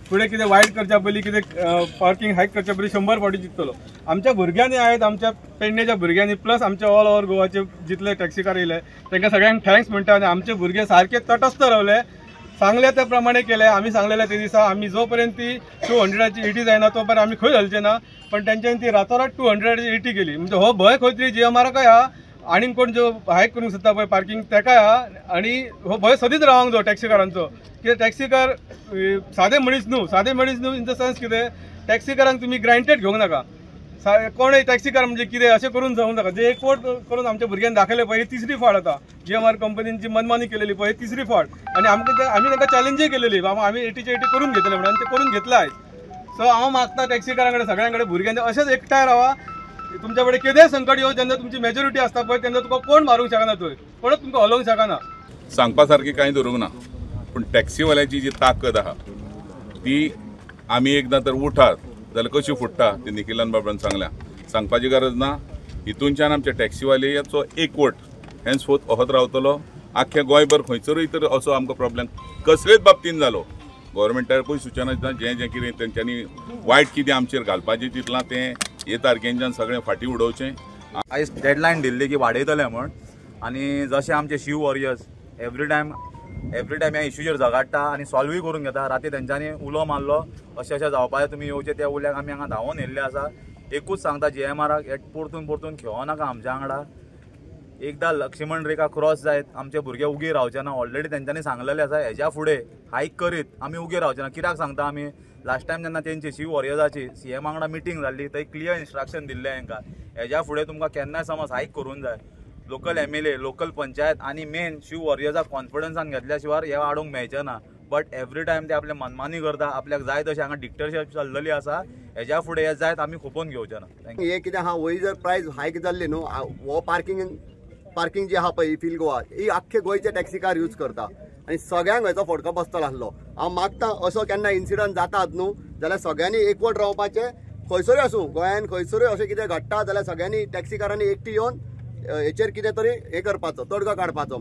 फुडें कितें वायट करच्या पयलीं कितें पार्किंग हायक करच्या पयलीं 100 फावटी चिंततलो। आमच्या भुरग्यांनी आहेत, आमच्या पेडणेच्या भुरग्यांनी प्लस आमच्या ऑल ओव्हर गोवाचे जितले टॅक्सीकार येयले तांकां सगळ्यांक थँक्स म्हणटा। आनी आमचे भुरगे सारके तटस्थ रावले, सांगले त्या प्रमाणे केले। आमी सांगलेले ते दिसा आमी जो पर्यंत ती 200ची 80 जायना तो पर्यंत आमी खंय घालचे ना, पण तेंच्यांनी ती रातोरात 200ची 80 केली। म्हणजे हो भंय खंय तरी GMRकाय हा आनी कोण जो हायक करूंक सोदता पळय पार्किंग तेकाय हा, आनी हो भंय सदींच रावंक जाय टॅक्सीकारांचो। कित्याक टॅक्सीकार सादे मनीस न्हू इन द सेन्स कितें टॅक्सीकारांक तुमी ग्रांटेड घेवंक नाका। कोणय टॅक्सीकार म्हणजे कितें अशें करून जावंक नाका। जे एकवट करून आमच्या भुरग्यांनी दाखयलें पळय, ही तिसरी फावट आतां GMR कंपनीची मनमानी केलेली पळय, तिसरी फावट। आनी आमी तांकां चॅलेंजय केलेली, बाबा आमी 80चे 80 करून घेतले म्हणून, ते करून घेतलाय। सो हांव मागता टॅक्सीकारां कडेन सगळ्यां कडेन भुरग्यांनी अशेंच एकठांय रावा। तुमच्या कडेन कितेंय संकट येवं, जेन्ना तुमची मेजॉरिटी आसता पळय तेन्ना तुका कोण मारूंक शकना, थंय कोणूच तुमकां हलोवंक शकना। सांगपा सारकी कांय धरूंक ना, पूण टॅक्सीवाल्याची जी ताकद आहा ती आमी एकदां तर उठात जाल्यार कशी फुट्टा ती निखिलान बाबान सांगपाची गरज ना। हितूनच्यान आमच्या टॅक्सीवाल्याचो एकवट हेन्सफोर्थ असोच रावतलो। आख्ख्या गोंयभर खंयसरूय तर असो आमकां प्रॉब्लेम कसलेच बाबतींत जालो, गव्हर्मेंटाकूय सूचना दिता जें कितें तेंच्यांनी वायट कितें आमचेर घालपाचें चिंतलां तें हे तारखेच्यान सगळें फाटीं उडोवचें। आयज डेडलायन दिल्ली की वाडयतले म्हण, आनी जशें आमचे शिव वॉरियर्स एवरी टायम ह्या इश्यूचेर झगडटा आनी सॉल्वूय करून घेता। राती तेंच्यांनी उलो मारलो अशें जावपाचें, तुमी येवचे त्या उल्याक आमी हांगा धांवून येयल्ले आसा। एकूच सांगता GMRक परतून खेळो नाका आमच्या वांगडा। एकदां लक्ष्मण रेखा क्रॉस जायत आमचे भुरगे उगी रावचे ना। ऑलरेडी तेंच्यांनी सांगलेलें आसा हेज्या फुडें हायक करीत आमी उगी रावचे ना। कित्याक सांगता आमी, लास्ट टायम जेन्ना तेंची शिव वॉरियर्साची CM वांगडा मिटींग जाल्ली थंय क्लियर इन्स्ट्रक्शन दिल्लें हांकां, हेज्या फुडें तुमकां केन्नाय समज हायक करूंक जाय लोकल MLA लोकल पंचायत आनी मेन शिव वॉरियर्साक कॉन्फिडन्सान घेतल्या शिवाय हे वाडोवंक मेळचें ना। बट एवरी टायम ते आपले मनमानी करता, आपल्याक जाय तशें हांगा डिक्टेटरशिप चल्लेली आसा। हेज्या फुडें हे जायत आमी खोपोवन घेवचे ना। हे कितें आहा, वय जर प्रायस हायक जाल्ली न्हू, हो पार्किंग जी आहा पळय फील गोवा ही आख्खे गोंयचे टॅक्सीकार यूज करता आनी सगळ्यांक हेचो फटको बसतलो आसलो। हांव मागता असो केन्ना इन्सिडंट जातात न्हू जाल्यार सगळ्यांनी एकवट रावपाचें। खंयसरूय आसूं गोंयान खंयसरूय अशें कितें घडटा जाल्यार सगळ्यांनी टॅक्सीकारांनी एकठी येवन हेचेर कितें तरी हे करपाचो, तोडगो काडपाचो।